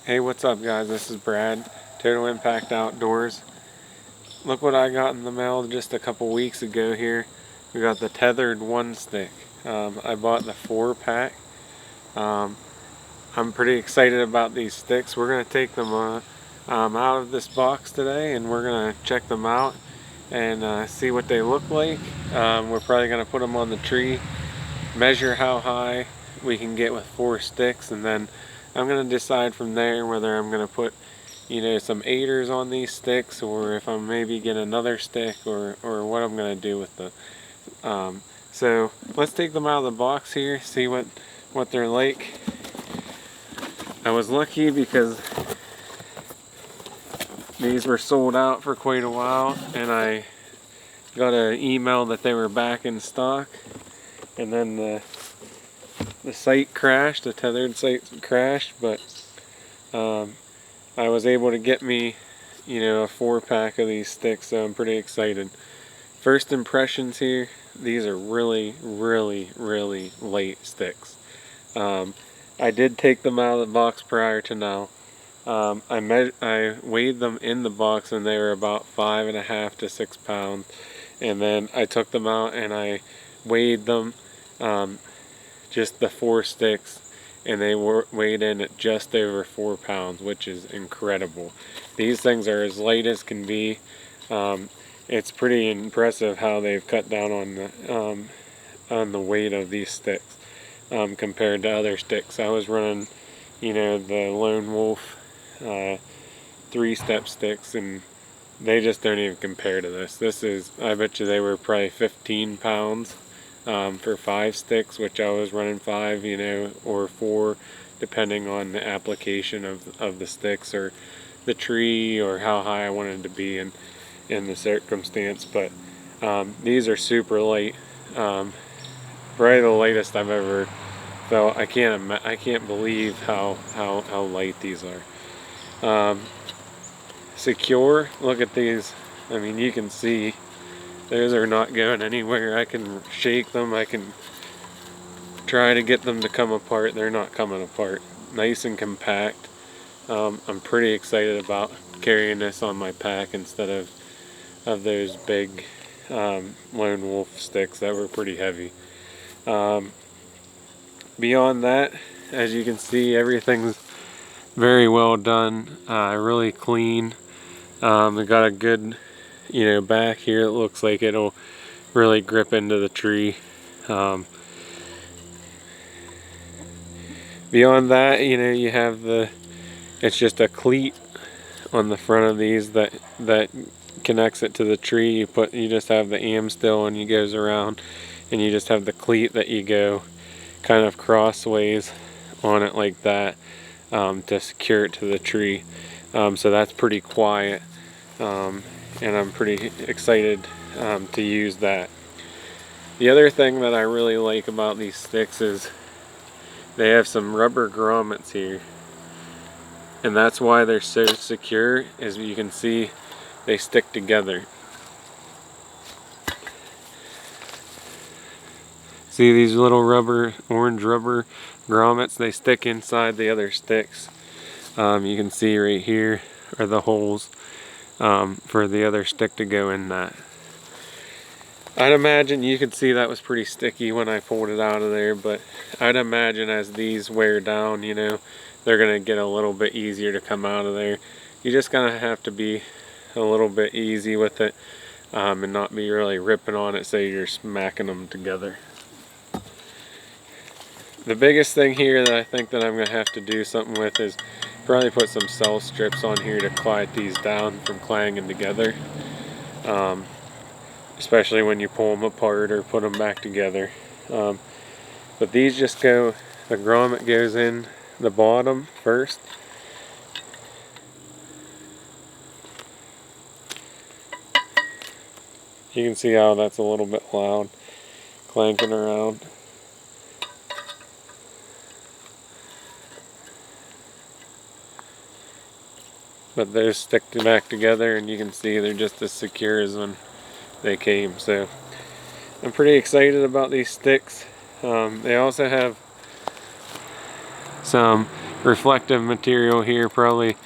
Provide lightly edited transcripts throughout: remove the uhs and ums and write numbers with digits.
Hey, what's up guys? This is Brad, Total Impact Outdoors. Look what I got in the mail just a couple weeks ago here. We got the Tethrd 1 stick. I bought the 4-pack. I'm pretty excited about these sticks. We're going to take them out of this box today and we're going to check them out and see what they look like. We're probably going to put them on the tree, measure how high we can get with 4 sticks, and then I'm going to decide from there whether I'm going to put, some aiders on these sticks, or if I'm maybe get another stick, or what I'm going to do with the so let's take them out of the box here, see what they're like. I was lucky because these were sold out for quite a while, and I got an email that they were back in stock, and then the site crashed, the Tethrd site crashed, but I was able to get me, a 4-pack of these sticks, so I'm pretty excited. First impressions here, these are really, really, really light sticks. I did take them out of the box prior to now. I weighed them in the box and they were about 5.5 to 6 pounds, and then I took them out and I weighed them, just the 4 sticks, and they were weighed in at just over 4 pounds, which is incredible. These things are as light as can be. It's pretty impressive how they've cut down on the weight of these sticks compared to other sticks. I was running, the Lone Wolf 3-step sticks, and they just don't even compare to this. This is, I bet you they were probably 15 pounds. For 5 sticks, which I was running 5, or 4, depending on the application of the sticks or the tree or how high I wanted to be in the circumstance. But these are super light, probably the lightest I've ever felt. I can't believe how light these are. Secure. Look at these. I mean, you can see. Those are not going anywhere. I can shake them, I can try to get them to come apart. They're not coming apart. Nice and compact. I'm pretty excited about carrying this on my pack instead of those big Lone Wolf sticks that were pretty heavy. Beyond that, as you can see, everything's very well done, really clean. I got a good back here. It looks like it'll really grip into the tree. Beyond that, you have it's just a cleat on the front of these that connects it to the tree. You just have the am still, and it goes around, and you just have the cleat that you go kind of crossways on it like that, to secure it to the tree. So that's pretty quiet. And I'm pretty excited to use that. The other thing that I really like about these sticks is they have some rubber grommets here, and that's why they're so secure. As you can see, they stick together. See these little orange rubber grommets? They stick inside the other sticks. You can see right here are the holes for the other stick to go in that. I'd imagine you could see that was pretty sticky when I pulled it out of there, but I'd imagine as these wear down, they're gonna get a little bit easier to come out of there. You just gonna have to be a little bit easy with it, and not be really ripping on it so you're smacking them together. The biggest thing here that I think that I'm gonna have to do something with is probably put some cell strips on here to quiet these down from clanging together, especially when you pull them apart or put them back together. But these just the grommet goes in the bottom first. You can see how that's a little bit loud, clanking around. But they're stick back together, and you can see they're just as secure as when they came. So I'm pretty excited about these sticks. They also have some reflective material here. Probably,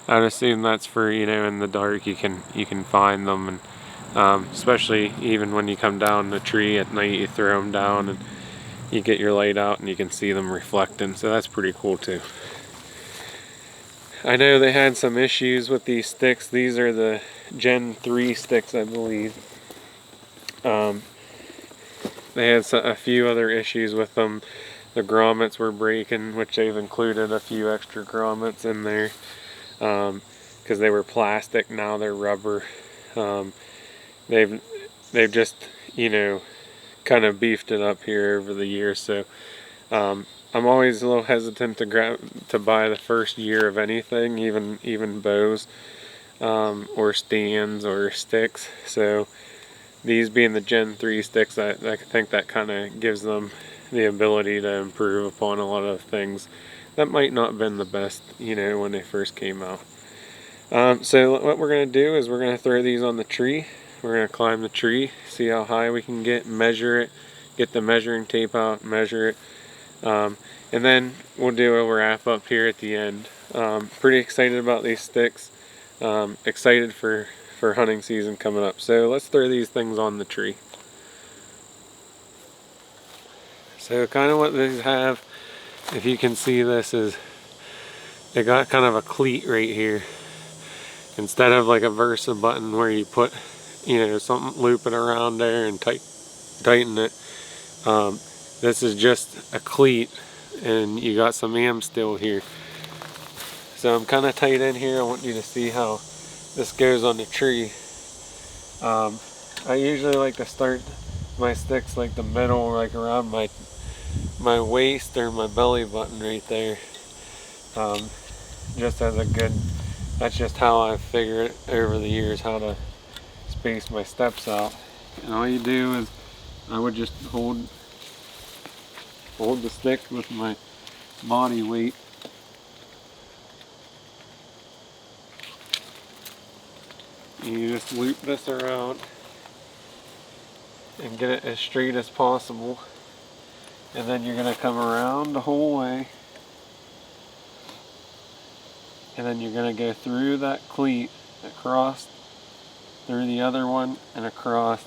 I'd assume that's for, you know, in the dark you can find them, and especially even when you come down the tree at night, you throw them down and you get your light out and you can see them reflecting. So that's pretty cool too. I know they had some issues with these sticks. These are the Gen 3 sticks, I believe. They had a few other issues with them. The grommets were breaking, which they've included a few extra grommets in there because they were plastic. Now they're rubber. They've just, you know, kind of beefed it up here over the years. So I'm always a little hesitant to buy the first year of anything, even bows or stands or sticks. So these being the Gen 3 sticks, I think that kind of gives them the ability to improve upon a lot of things that might not have been the best, you know, when they first came out. So what we're going to do is we're going to throw these on the tree. We're going to climb the tree, see how high we can get, measure it, get the measuring tape out, measure it, and then we'll do a wrap up here at the end. Pretty excited about these sticks. Excited for hunting season coming up. So let's throw these things on the tree. So kind of what these have, if you can see this, is they got kind of a cleat right here. Instead of like a Versa button where you put, you know, something, loop it around there and tighten it. This is just a cleat, and you got some am still here. So I'm kind of tight in here. I want you to see how this goes on the tree. I usually like to start my sticks like the middle, like around my waist or my belly button right there. Just as a good, that's just how I've figured over the years how to space my steps out. And all you do is I would just hold the stick with my body weight. You just loop this around and get it as straight as possible, and then you're going to come around the whole way, and then you're going to go through that cleat, across, through the other one, and across.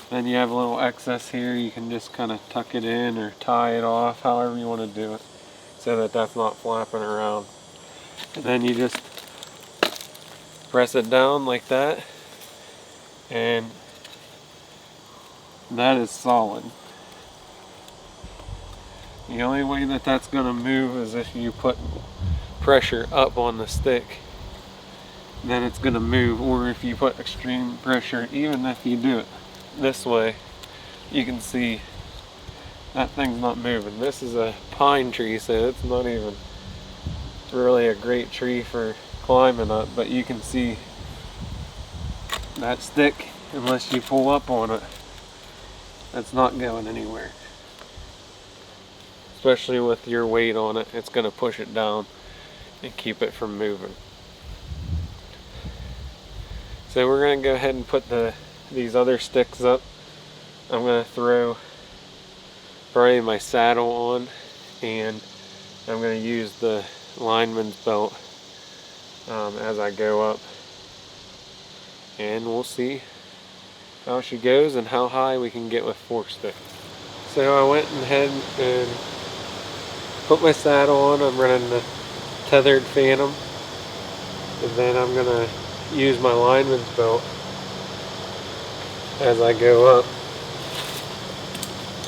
Then you have a little excess here. You can just kind of tuck it in or tie it off, however you want to do it, so that that's not flapping around. And then you just press it down like that, and that is solid. The only way that that's going to move is if you put pressure up on the stick, then it's going to move. Or if you put extreme pressure, even if you do it this way, you can see that thing's not moving. This is a pine tree, so it's not even really a great tree for climbing up, but you can see that stick, unless you pull up on it, that's not going anywhere. Especially with your weight on it, it's going to push it down and keep it from moving. So we're going to go ahead and put these other sticks up. I'm going to throw probably my saddle on, and I'm going to use the lineman's belt as I go up, and we'll see how she goes and how high we can get with 4 sticks. So I went ahead and put my saddle on. I'm running the Tethrd Phantom, and then I'm gonna use my lineman's belt as I go up,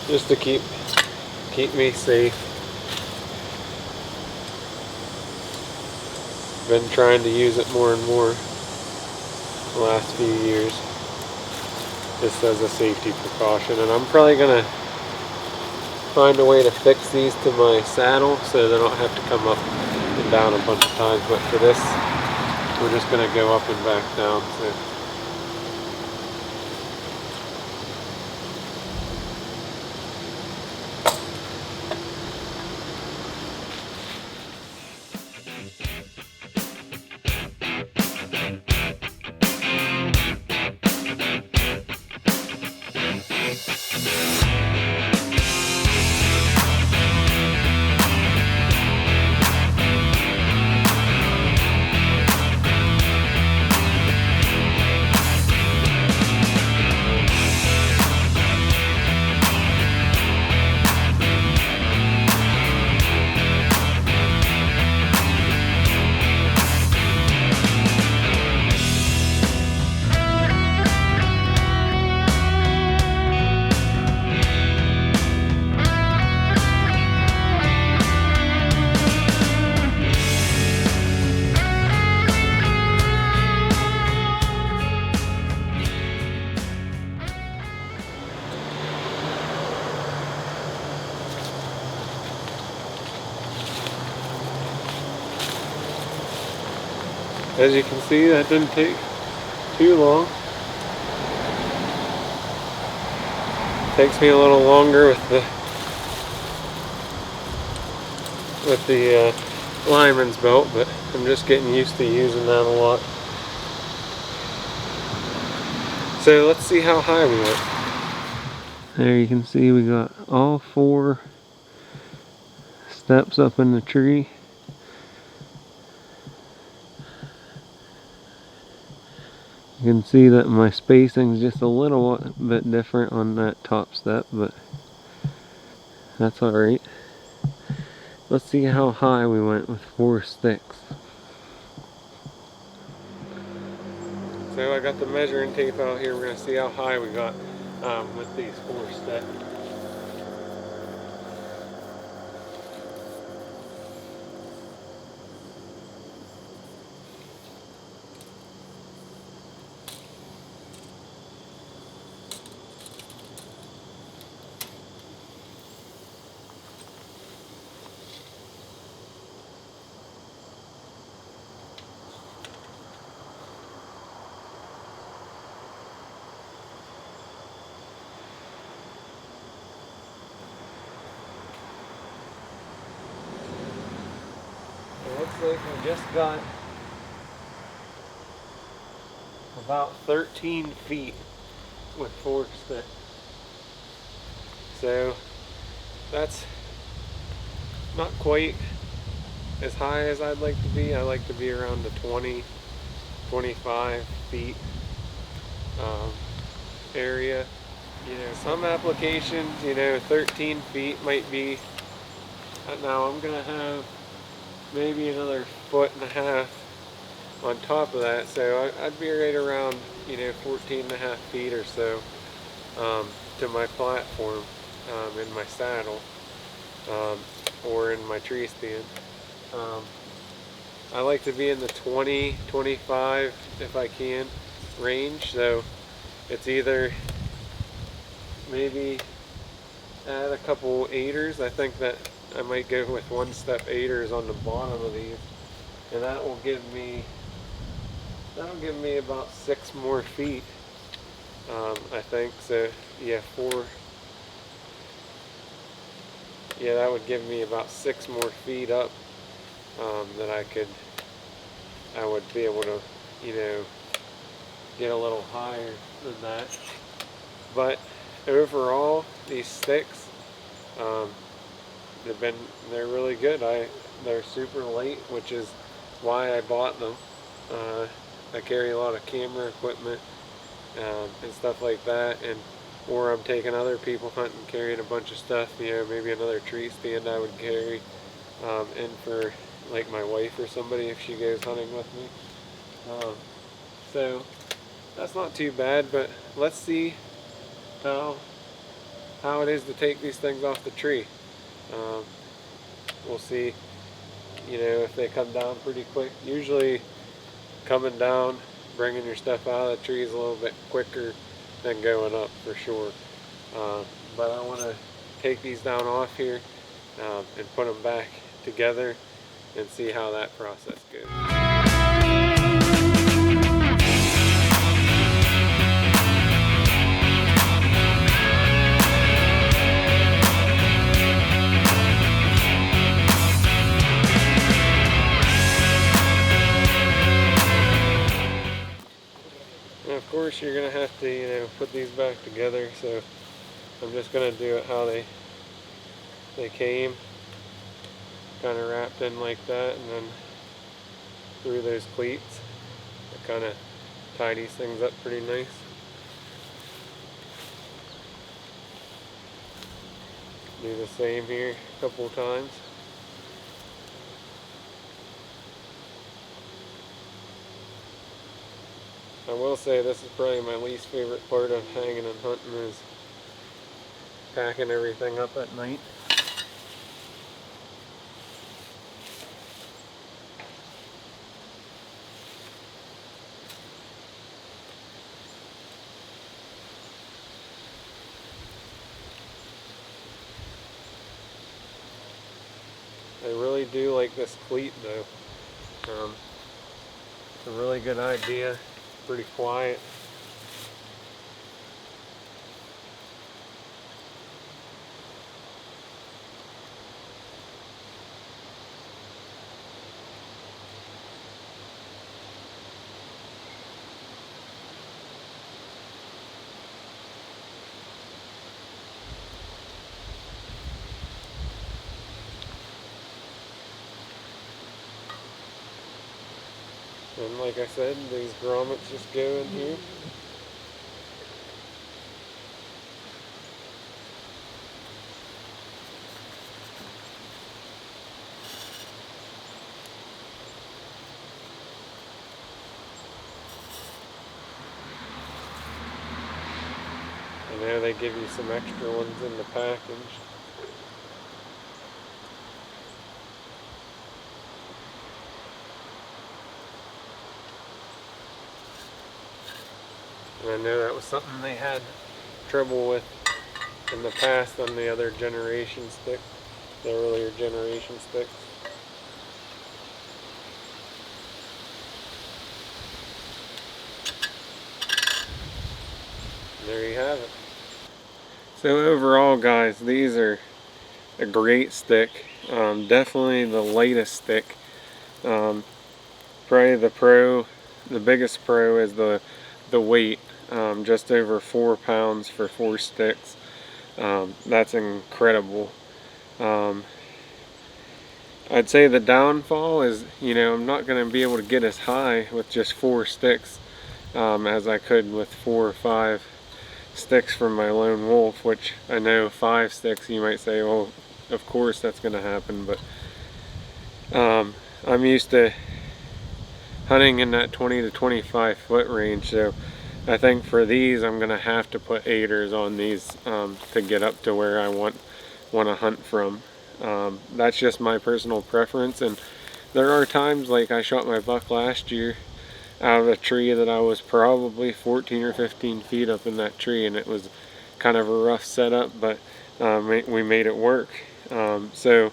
just to keep me safe. Been trying to use it more and more the last few years, just as a safety precaution. And I'm probably gonna find a way to fix these to my saddle so they don't have to come up and down a bunch of times. But for this, we're just gonna go up and back down. So As you can see, that didn't take too long. Takes me a little longer with the lineman's belt, but I'm just getting used to using that a lot. So let's see how high we went. There you can see we got all 4 steps up in the tree. You can see that my spacing is just a little bit different on that top step, but that's alright. Let's see how high we went with 4 sticks. So I got the measuring tape out here. We're going to see how high we got with these 4 steps. It looks like we just got about 13 feet with 4 sticks. So that's not quite as high as I'd like to be. I like to be around the 20, 25 feet area. You know, some applications, you know, 13 feet might be. Now I'm gonna have maybe another 1.5 feet on top of that, so I'd be right around, you know, 14.5 feet or so to my platform in my saddle or in my tree stand. I like to be in the 20, 25 if I can range, so it's either maybe add a couple aiders. I think that I might go with 1-step aiders on the bottom of these, and that'll give me about 6 more feet. I think so. Yeah, 4. Yeah, that would give me about 6 more feet up that I would be able to, you know, get a little higher than that. But overall, these sticks, they're really good. They're super light, which is why I bought them. I carry a lot of camera equipment and stuff like that, or I'm taking other people hunting, carrying a bunch of stuff, you know, maybe another tree stand I would carry in for like my wife or somebody if she goes hunting with me. So that's not too bad, but let's see how it is to take these things off the tree. We'll see, you know, if they come down pretty quick. Usually coming down, bringing your stuff out of the tree is a little bit quicker than going up for sure. But I want to take these down off here and put them back together and see how that process goes. And of course you're going to have to, you know, put these back together, so I'm just going to do it how they came, kind of wrapped in like that, and then through those cleats. It kind of tidies things up pretty nice. Do the same here a couple times. I will say this is probably my least favorite part of hanging and hunting is packing everything up at night. I really do like this cleat though. It's a really good idea. Pretty quiet. And like I said, these grommets just go in here. And there they give you some extra ones in the package. And I know that was something they had trouble with in the past on the other generation stick, the earlier generation sticks. And there you have it. So overall, guys, these are a great stick. Definitely the lightest stick. Probably the biggest pro is the weight. Just over 4 pounds for 4 sticks. That's incredible. I'd say the downfall is, I'm not going to be able to get as high with just 4 sticks as I could with 4 or 5 sticks from my lone wolf, which I know 5 sticks, you might say, well, of course that's going to happen, but I'm used to hunting in that 20 to 25 foot range, so I think for these I'm going to have to put aiders on these to get up to where I want to hunt from. That's just my personal preference, and there are times, like I shot my buck last year out of a tree that I was probably 14 or 15 feet up in that tree, and it was kind of a rough setup, but we made it work. So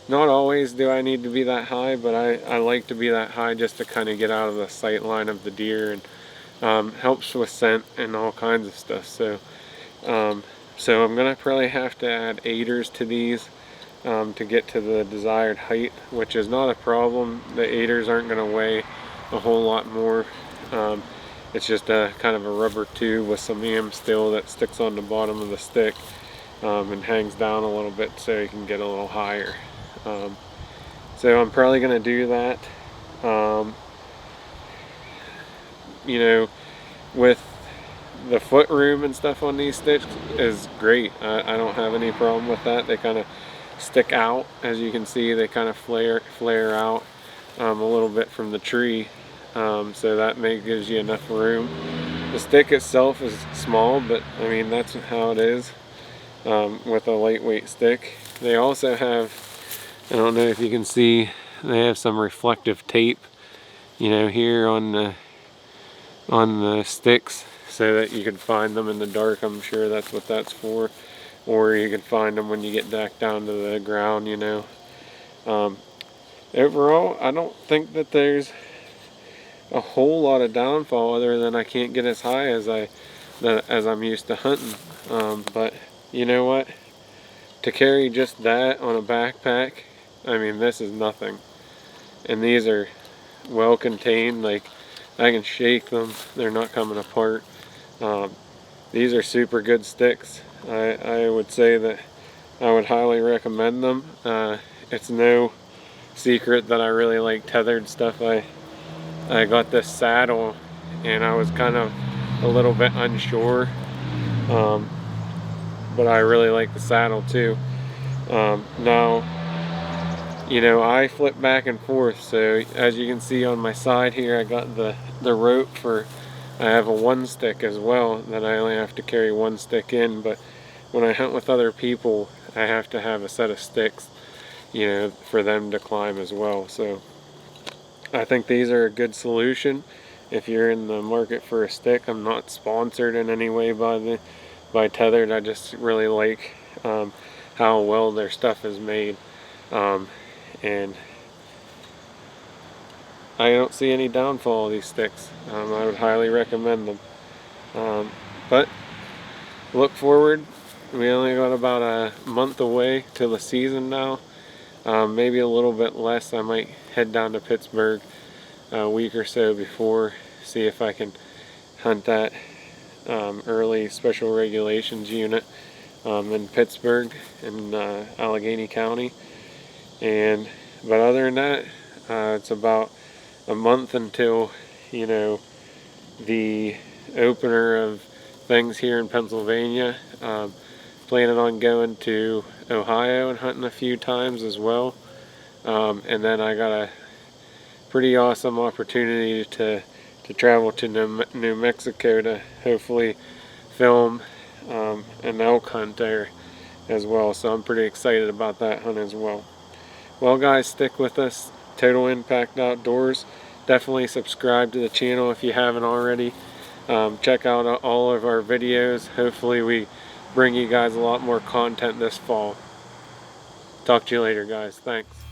not always do I need to be that high, but I like to be that high just to kind of get out of the sight line of the deer, and helps with scent and all kinds of stuff. So I'm gonna probably have to add aiders to these to get to the desired height, which is not a problem. The aiders aren't going to weigh a whole lot more. It's just a kind of a rubber tube with some am steel that sticks on the bottom of the stick and hangs down a little bit so you can get a little higher. So I'm probably going to do that. With the foot room and stuff on these sticks is great. I don't have any problem with that. They kind of stick out, as you can see. They kind of flare out a little bit from the tree, so that gives you enough room. The stick itself is small, but I mean that's how it is with a lightweight stick. They also have, I don't know if you can see, they have some reflective tape, here on the sticks, so that you can find them in the dark. I'm sure that's what that's for. Or you can find them when you get back down to the ground, Overall, I don't think that there's a whole lot of downfall other than I can't get as high as I'm used to hunting. But you know what? To carry just that on a backpack, I mean, this is nothing. And these are well contained, like I can shake them, they're not coming apart. These are super good sticks. I would say that I would highly recommend them. It's no secret that I really like Tethrd stuff. I got this saddle and I was kind of a little bit unsure, but I really like the saddle too. Now, I flip back and forth, so as you can see on my side here, I got the rope for, I have a 1 stick as well that I only have to carry 1 stick in, but when I hunt with other people, I have to have a set of sticks, for them to climb as well. So I think these are a good solution if you're in the market for a stick. I'm not sponsored in any way by Tethrd. I just really like how well their stuff is made, and I don't see any downfall of these sticks. I would highly recommend them. But look forward. We only got about a month away till the season now. Maybe a little bit less. I might head down to Pittsburgh a week or so before, see if I can hunt that early special regulations unit in Pittsburgh in Allegheny County. But other than that, it's about a month until, you know, the opener of things here in Pennsylvania. Planning on going to Ohio and hunting a few times as well. And then I got a pretty awesome opportunity to travel to New Mexico to hopefully film an elk hunt there as well. So I'm pretty excited about that hunt as well. Well guys, stick with us. Total Impact Outdoors. Definitely subscribe to the channel if you haven't already. Check out all of our videos. Hopefully we bring you guys a lot more content this fall. Talk to you later guys. Thanks.